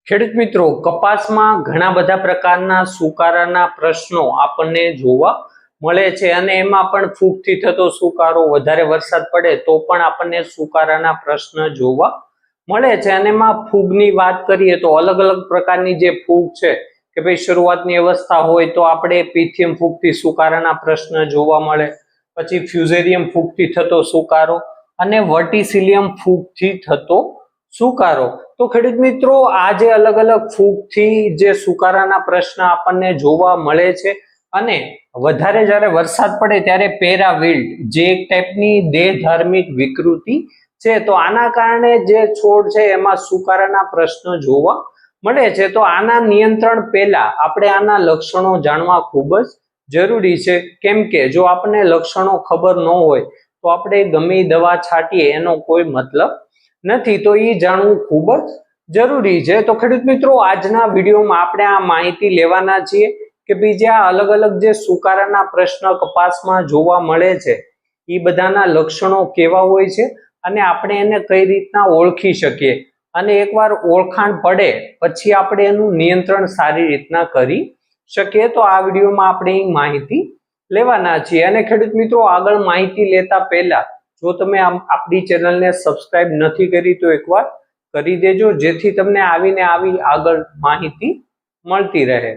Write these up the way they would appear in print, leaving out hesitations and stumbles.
ખેડૂત મિત્રો, કપાસમાં ઘણા બધા પ્રકારના સુકારાના પ્રશ્નો આપણને જોવા મળે છે અને એમાં પણ ફૂગથી થતો સુકારો, વધારે વરસાદ પડે તો પણ આપણને સુકારાના પ્રશ્ન જોવા મળે છે. અને એમાં ફૂગની વાત કરીએ તો અલગ અલગ પ્રકારની જે ફૂગ છે કે ભાઈ શરૂઆતની અવસ્થા હોય તો આપણે પિથિયમ ફૂગથી સુકારાના પ્રશ્ન જોવા મળે, પછી ફ્યુઝેરિયમ ફૂગથી થતો સુકારો અને વર્ટિસિલિયમ ફૂગથી થતો સુકારો. તો ખેડૂત મિત્રો, આ જે અલગ અલગ ફૂગથી જે સુકારાના પ્રશ્ન આપણને જોવા મળે છે અને વધારે જ્યારે વરસાદ પડે ત્યારે પેરાવિલ્ટ જે એક ટાઈપની દેહધાર્મિક વિકૃતિ છે, તો આના કારણે જે છોડ છે એમાં સુકારાના પ્રશ્નો જોવા મળે છે. તો આના નિયંત્રણ પહેલા આપણે આના લક્ષણો જાણવા ખૂબ જ જરૂરી છે, કેમ કે જો આપણને લક્ષણો ખબર ન હોય તો આપણે ગમે દવા છાંટીએ એનો કોઈ મતલબ નથી. તો એ જાણવું ખૂબ જ જરૂરી છે. તો ખેડૂત મિત્રો, આજના વિડીયોમાં આપણે આ માહિતી લેવાના છીએ કે ભાઈ જે આ અલગ અલગ જે સુકારાના પ્રશ્ન કપાસમાં જોવા મળે છે એ બધાના લક્ષણો કેવા હોય છે અને આપણે એને કઈ રીતના ઓળખી શકીએ, અને એકવાર ઓળખાણ પડે પછી આપણે એનું નિયંત્રણ સારી રીતના કરી શકીએ. તો આ વિડીયોમાં આપણે એ માહિતી લેવાના છીએ. અને ખેડૂત મિત્રો, આગળ માહિતી લેતા પહેલા જો તમે આપણી ચેનલને સબસ્ક્રાઇબ નથી કરી તો એકવાર કરી દેજો, જેથી તમને આવીને આવી આગળ માહિતી મળતી રહે.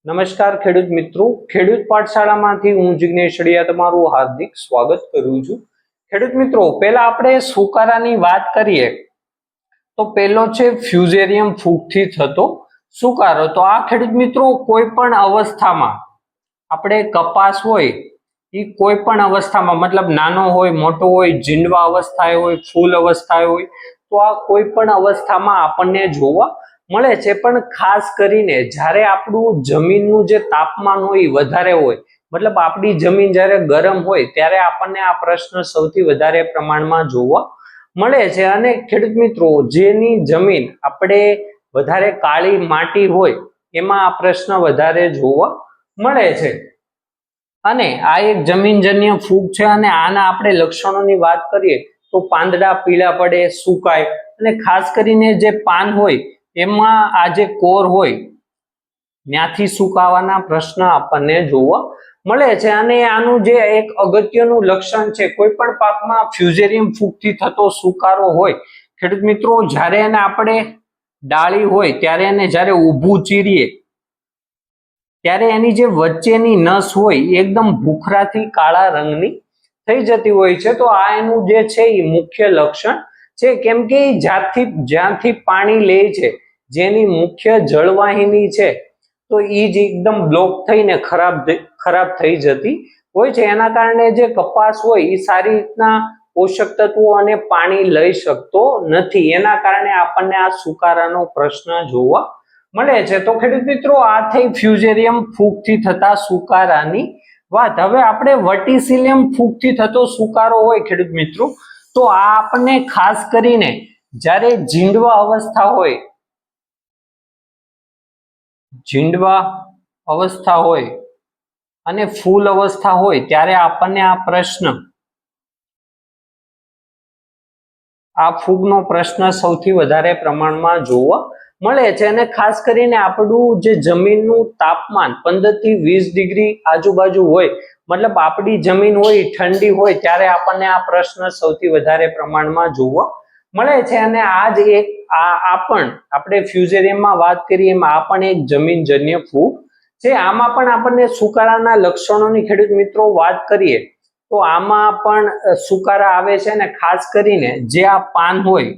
નમસ્કાર ખેડૂત મિત્રો, ખેડૂત પાઠશાળામાંથી હું જિગ્નેશ અડિયા તમારું હાર્દિક સ્વાગત કરું છું. ખેડૂત મિત્રો, પહેલા આપણે સુકારાની વાત કરીએ તો પહેલો છે ફ્યુઝેરિયમ ફૂગથી થતો સુકારો. તો આ ખેડૂત મિત્રો, કોઈ પણ અવસ્થામાં આપણે કપાસ હોય એ કોઈ પણ અવસ્થામાં, મતલબ નાનો હોય, મોટો હોય, જીંડવા અવસ્થાએ હોય, ફૂલ અવસ્થાએ હોય, તો આ કોઈ પણ અવસ્થામાં આપણને જોવા મળે છે. પણ ખાસ કરીને જ્યારે આપણું જમીનનું જે તાપમાન હોય એ વધારે હોય, મતલબ આપણી જમીન જ્યારે ગરમ હોય ત્યારે આપણને આ પ્રશ્ન સૌથી વધારે પ્રમાણમાં જોવા મળે છે. અને ખેડૂત મિત્રો, જેની જમીન આપણે વધારે કાળી માટી હોય એમાં આ પ્રશ્ન વધારે જોવા મળે છે. અને આ એક જમીનજન્ય ફૂગ છે. અને આના આપણે લક્ષણોની વાત કરીએ તો પાંદડા પીળા પડે, સુકાય, અને ખાસ કરીને જે પાન હોય એમાં આ જે કોર હોય ત્યાંથી સુકાવાના પ્રશ્ન આપણને જોવા મળે છે. અને આનું જે એક અગત્યનું લક્ષણ છે, કોઈ પણ પાકમાં ફ્યુઝેરિયમ ફૂગથી થતો સુકારો હોય ખેડૂત મિત્રો, જ્યારે એને આપણે ડાળી હોય ત્યારે એને જ્યારે ઊભું ચીરીએ ત્યારે એની જે વચ્ચેની નસ હોય એકદમ ભૂખરાથી કાળા રંગની થઈ જતી હોય છે. તો આ એનું જે છે એ મુખ્ય લક્ષણ છે, કેમ કે જ્યાંથી પાણી લે છે, જેની મુખ્ય જળવાહિની છે, તો એ જ એકદમ બ્લોક થઈને ખરાબ થઈ જતી હોય છે. એના કારણે જે કપાસ હોય એ સારી રીતના પોષક તત્વો અને પાણી લઈ શકતો નથી. એના કારણે આપણને આ સુકારાનો પ્રશ્ન જોવા મળે છે. તો ખેડૂત મિત્રો, આ થઈ ફ્યુઝેરિયમ ફૂગથી થતા સુકારાની વાત. હવે આપણે વર્ટિસિલિયમ ફૂગથી થતો સુકારો હોય ખેડૂત મિત્રો, તો આ આપણને ખાસ કરીને જ્યારે જીંડવા અવસ્થા હોય અને ફૂલ અવસ્થા હોય ત્યારે આપણને આ ફૂગનો પ્રશ્ન સૌથી વધારે પ્રમાણમાં જોવા મળે છે. અને ખાસ કરીને આપણું જે જમીનનું તાપમાન 15 થી 20 ડિગ્રી આજુબાજુ હોય, મતલબ આપણી જમીન હોય ઠંડી હોય ત્યારે આપણને આ પ્રશ્ન સૌથી વધારે પ્રમાણમાં જોવા મળે છે. અને આ જ એક આપણે ફ્યુઝેરિયમમાં વાત કરીએ એમાં આ પણ એક જમીનજન્ય ફૂગ છે. આમાં પણ આપણને સુકારાના લક્ષણોની ખેડૂત મિત્રો વાત કરીએ તો આમાં પણ સુકારા આવે છે. અને ખાસ કરીને જે આ પાન હોય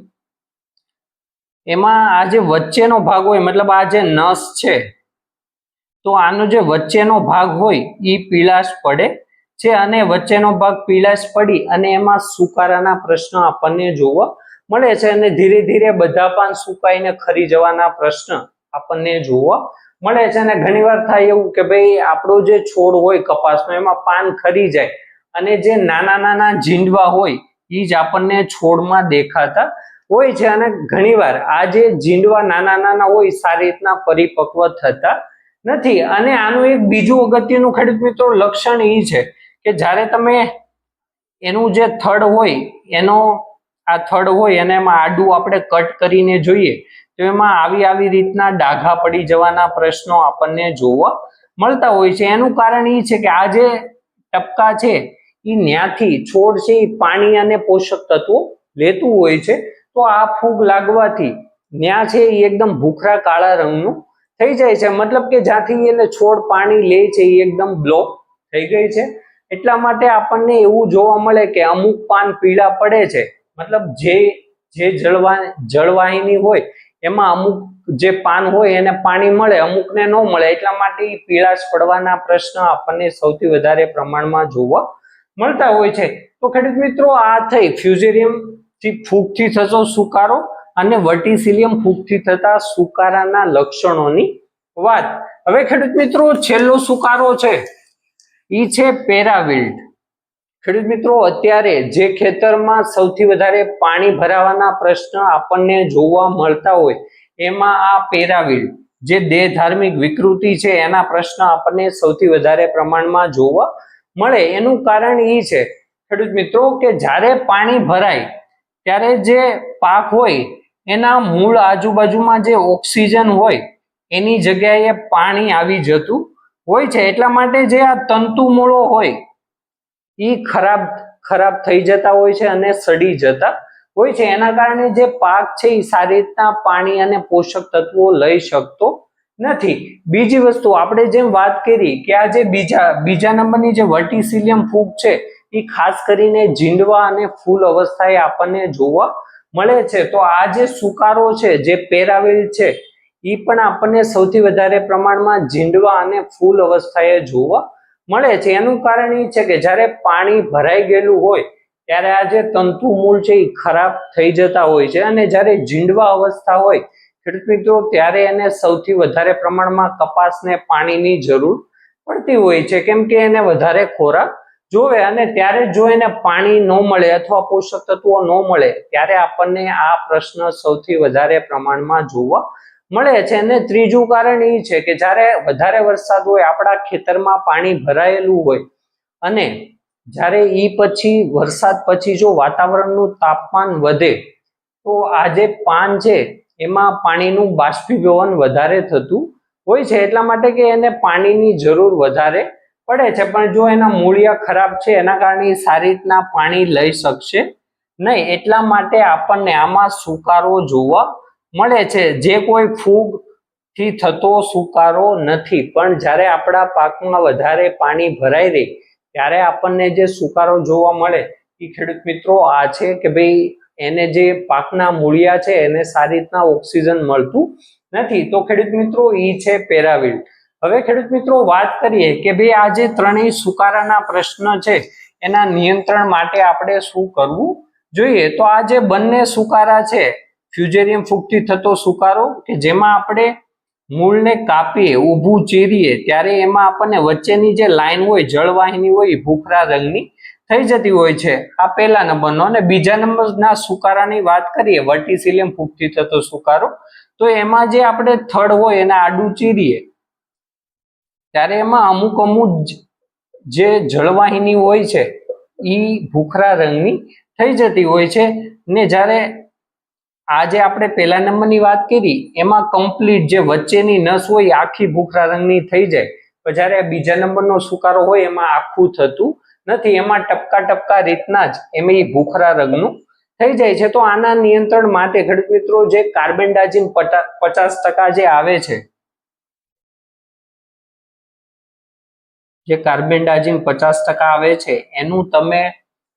એમાં આ જે વચ્ચેનો ભાગ હોય, મતલબ આ જે નસ છે, તો આનો જે વચ્ચેનો ભાગ હોય એ પીળાશ પડે છે. અને વચ્ચેનો ભાગ પીળાશ પડી અને એમાં સુકારાના પ્રશ્ન આપણને જોવા મળે છે. અને ધીરે ધીરે બધા પાન સુકાઈને ખરી જવાના પ્રશ્ન આપણને જોવા મળે છે. અને ઘણીવાર થાય એવું કે ભાઈ આપણો જે છોડ હોય કપાસનો એમાં પાન ખરી જાય અને જે નાના નાના જીંડવા હોય એ જ આપણને છોડમાં દેખાતા હોય છે. અને ઘણીવાર આ જે જીંડવા નાના નાના હોય સારી રીતના પરિપક્વ થતા નથી. અને આનું એક બીજું અગત્યનું ખેડૂત મિત્રો લક્ષણ એ છે કે જ્યારે તમે એનું જે થડ હોય એનો આ થડ હોય અને એમાં આડું આપણે કટ કરીને જોઈએ તો એમાં આવી રીતના ડાઘા પડી જવાના પ્રશ્નો આપણને જોવા મળતા હોય છે. એનું કારણ એ છે કે આ જે ટપકા છે એ ન્યાથી છોડ છે એ પાણી અને પોષક તત્વો લેતું હોય છે. તો આ ફૂગ લાગવાથી ન્યા છે એ એકદમ ભૂખરા કાળા રંગનું થઈ જાય છે, મતલબ કે જ્યાંથી એને છોડ પાણી લે છે એ એકદમ બ્લોક થઈ ગઈ છે. એટલા માટે આપણને એવું જોવા મળે કે અમુક પાન પીળા પડે છે, મતલબ જે જળવાહિની હોય એમાં અમુક જે પાન હોય એને પાણી મળે, અમુકને ન મળે, એટલા માટે પીળાશ પડવાના પ્રશ્ન આપણને સૌથી વધારે પ્રમાણમાં જોવા મળતા હોય છે. તો ખેડૂત મિત્રો આ થઈ ફ્યુઝેરિયમ થી ફૂગથી થતો સુકારો અને વર્ટિસિલિયમ ફૂગથી થતા સુકારાના લક્ષણોની વાત. હવે ખેડૂત મિત્રો છેલ્લો સુકારો છે ઈ છે પેરાવિલ્ટ. ખેડૂત મિત્રો અત્યારે જે ખેતરમાં સૌથી વધારે પાણી ભરાવાના પ્રશ્ન આપણને જોવા મળતા હોય એમાં આ પેરાવિલ્ટ જે દેહ ધાર્મિક વિકૃતિ છે એના પ્રશ્ન આપણને સૌથી વધારે પ્રમાણમાં જોવા મળે. એનું કારણ એ છે ખેડૂત મિત્રો કે જ્યારે પાણી ભરાય ત્યારે જે પાક હોય એના મૂળ આજુબાજુમાં જે ઓક્સિજન હોય એની જગ્યાએ પાણી આવી જતું હોય છે. એટલા માટે જે આ તંતુ મૂળો હોય એ ખરાબ થઈ જતા હોય છે અને સડી જતા હોય છે. એના કારણે જે પાક છે એ સારી રીતના પાણી અને પોષક તત્વો લઈ શકતો નથી. બીજી વસ્તુ આપણે જેમ વાત કરી કે આ જે બીજા નંબરની જે વર્ટિસિલિયમ ફૂગ છે એ ખાસ કરીને જીંડવા અને ફૂલ અવસ્થાએ આપણને જોવા મળે છે. તો આ જે સુકારો છે જે પેરાવિલ્ટ છે એ પણ આપણને સૌથી વધારે પ્રમાણમાં જીંડવા અને ફૂલ અવસ્થાએ જોવા મળે છે. એનું કારણ એ છે કે જ્યારે પાણી ભરાઈ ગયેલું હોય ત્યારે આ જે તંતુ મૂળ છે એ ખરાબ થઈ જતા હોય છે અને જ્યારે જીંડવા અવસ્થા હોય ખેડૂત મિત્રો ત્યારે એને સૌથી વધારે પ્રમાણમાં કપાસને પાણીની જરૂર પડતી હોય છે, કેમ કે એને વધારે ખોરાક જોવે અને ત્યારે જો એને પાણી ન મળે અથવા પોષક તત્વો ન મળે ત્યારે આપણને આ પ્રશ્ન સૌથી વધારે પ્રમાણમાં જોવા મળે છે. અને ત્રીજું કારણ એ છે કે જ્યારે વધારે વરસાદ હોય, આપણા ખેતરમાં પાણી ભરાયેલું હોય અને જ્યારે પછી વરસાદ પછી જો વાતાવરણનું તાપમાન વધે તો આ જે પાન છે એમાં પાણીનું બાષ્પીભવન વધારે થતું હોય છે, એટલા માટે કે એને પાણીની જરૂર વધારે પડે છે. પણ જો એના મૂળિયા ખરાબ છે એના કારણે સારી રીતના પાણી લઈ શકશે નહીં, એટલા માટે આપણને આમાં સુકારો જોવા મળે છે. જે કોઈ ફૂગ થી થતો સુકારો નથી, પણ જ્યારે આપણા પાકમાં વધારે પાણી ભરાઈ રહે ત્યારે આપણને જે સુકારો જોવા મળે એ ખેડૂત મિત્રો આ છે કે ભાઈ એને જે પાકના મૂળિયા છે એને સારી રીતના ઓક્સિજન મળતું નથી. તો ખેડૂત મિત્રો એ છે પેરાવિલ્ટ. હવે ખેડૂત મિત્રો વાત કરીએ કે ભાઈ આ જે ત્રણેય સુકારાના પ્રશ્ન છે એના નિયંત્રણ માટે આપણે શું કરવું જોઈએ. તો આ જે બંને સુકારા છે, ફ્યુઝેરિયમ ફૂગથી થતો સુકારો કે જેમાં આપણે મૂળને કાપીએ, ઊભું ચીરીએ ત્યારે એમાં આપણને વચ્ચેની જે લાઈન હોય, જળવાહિની હોય, એ ભૂખરા રંગની થઈ જતી હોય છે, આ પહેલા નંબરનો. અને બીજા નંબરના સુકારાની વાત કરીએ, વર્ટિસિલિયમ ફૂગથી થતો સુકારો, તો એમાં જે આપણે થડ હોય એને આડું ચીરીએ ત્યારે એમાં અમુક જે જળવાહિની હોય છે એ ભૂખરા રંગની થઈ જતી હોય છે. ને જ્યારે આજે આપણે પહેલા નંબરની વાત કરી એમાં કમ્પ્લીટ જે વચ્ચેની નસ હોય આખી ભૂખરા રંગની થઈ જાય, પણ જ્યારે બીજા નંબરનો સુકારો હોય એમાં આખું થતું નથી, એમાં ટપકા રીતના જ એમાં એ ભૂખરા રંગનું થઈ જાય છે. તો આના નિયંત્રણ માટે ખેડૂત મિત્રો જે કાર્બેન્ડાઝિમ 50% જે આવે છે, જે કાર્બેન્ડાઝિમ 50% આવે છે એનું તમે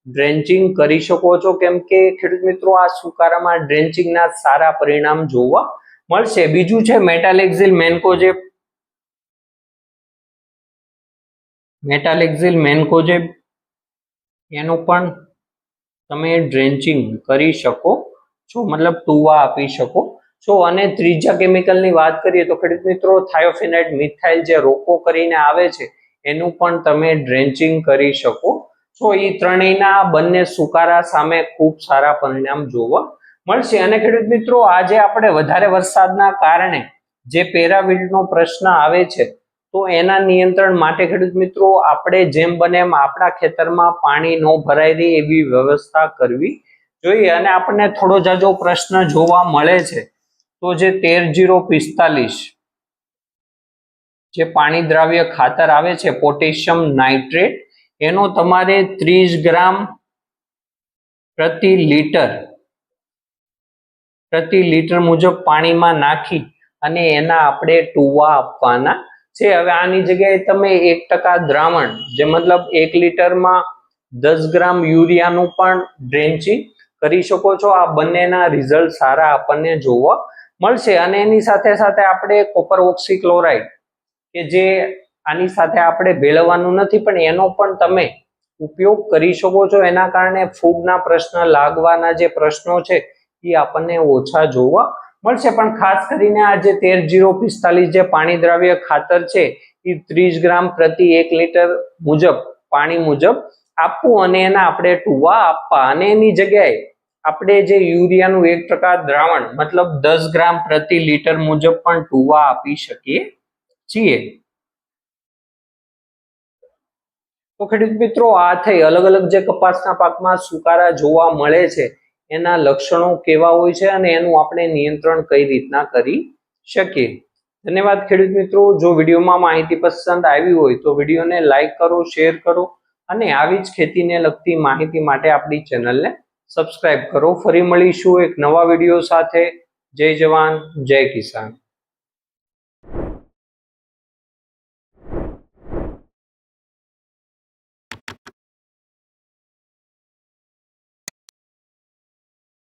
ડ્રેન્ચિંગ કરી શકો છો, કેમ કે ખેડૂત મિત્રો આ સુકારામાં ડ્રેન્ચિંગના સારા પરિણામ જોવા મળશે. બીજું છે મેટાલેક્ઝિલ મેન્કોજેબ, એનું પણ તમે ડ્રેન્ચિંગ કરી શકો છો, મતલબ ટુવા આપી શકો છો. અને ત્રીજા કેમિકલની વાત કરીએ તો ખેડૂત મિત્રો થાયોફેનાઇટ મિથાઇલ જે રોકો કરીને આવે છે એનું પણ તમે ડ્રેન્ચિંગ કરી શકો છો. એ ત્રણેયના બંને સુકારા સામે ખૂબ સારા પરિણામ જોવા મળશે. અને ખેડૂત મિત્રો આજે આપણે વધારે વરસાદના કારણે જે પેરાવિલ્ટનો પ્રશ્ન આવે છે તો એના નિયંત્રણ માટે ખેડૂત મિત્રો આપણે જેમ બને એમ આપણા ખેતરમાં પાણી ન ભરાઈ રહે એવી વ્યવસ્થા કરવી જોઈએ. અને આપણને થોડો જાજો પ્રશ્ન જોવા મળે છે તો જે 13-045 જે પાણી દ્રાવ્ય ખાતર આવે છે પોટેશિયમ નાઇટ્રેટ, એનો તમારે 30 ગ્રામ પ્રતિ લીટર મુજબ પાણીમાં નાખી અને એના આપણે ટુવા આપવાના છે. હવે આની જગ્યાએ તમે 1% દ્રાવણ, જે મતલબ 1 લીટરમાં 10 ગ્રામ યુરિયાનું પણ ડ્રેન્ચિંગ કરી શકો છો. આ બંનેના રિઝલ્ટ સારા આપણને જોવા મળશે. અને એની સાથે સાથે આપણે કોપર ઓક્સીક્લોરાઇડ કે જે આની સાથે આપણે ભેળવવાનું નથી પણ એનો પણ તમે ઉપયોગ કરી શકો છો. એના કારણે ફૂગના પ્રશ્ન, લાગવાના જે પ્રશ્નો છે એ આપણને ઓછા જોવા મળશે. પણ ખાસ કરીને આ જે 13-045 જે પાણી દ્રાવ્ય ખાતર છે એ 30 ગ્રામ પ્રતિ 1 લીટર મુજબ પાણી મુજબ આપવું અને એના આપણે ટુવા આપવા. અને એની જગ્યાએ આપણે જે યુરિયાનું 1% દ્રાવણ મતલબ 10 ગ્રામ પ્રતિ લીટર મુજબ પણ ટુવા આપી શકીએ છીએ. તો ખેડૂત મિત્રો આ થઈ અલગ અલગ જે કપાસના પાકમાં સુકારા જોવા મળે છે એના લક્ષણો કેવા હોય છે અને એનું આપણે નિયંત્રણ કઈ રીતના કરી શકીએ. ધન્યવાદ ખેડૂત મિત્રો. જો વિડીયોમાં માહિતી પસંદ આવી હોય તો વિડીયોને લાઈક કરો, શેર કરો અને આવી જ ખેતીને લગતી માહિતી માટે આપણી ચેનલને સબસ્ક્રાઇબ કરો. ફરી મળીશું એક નવા વિડીયો સાથે. જય જવાન, જય કિસાન.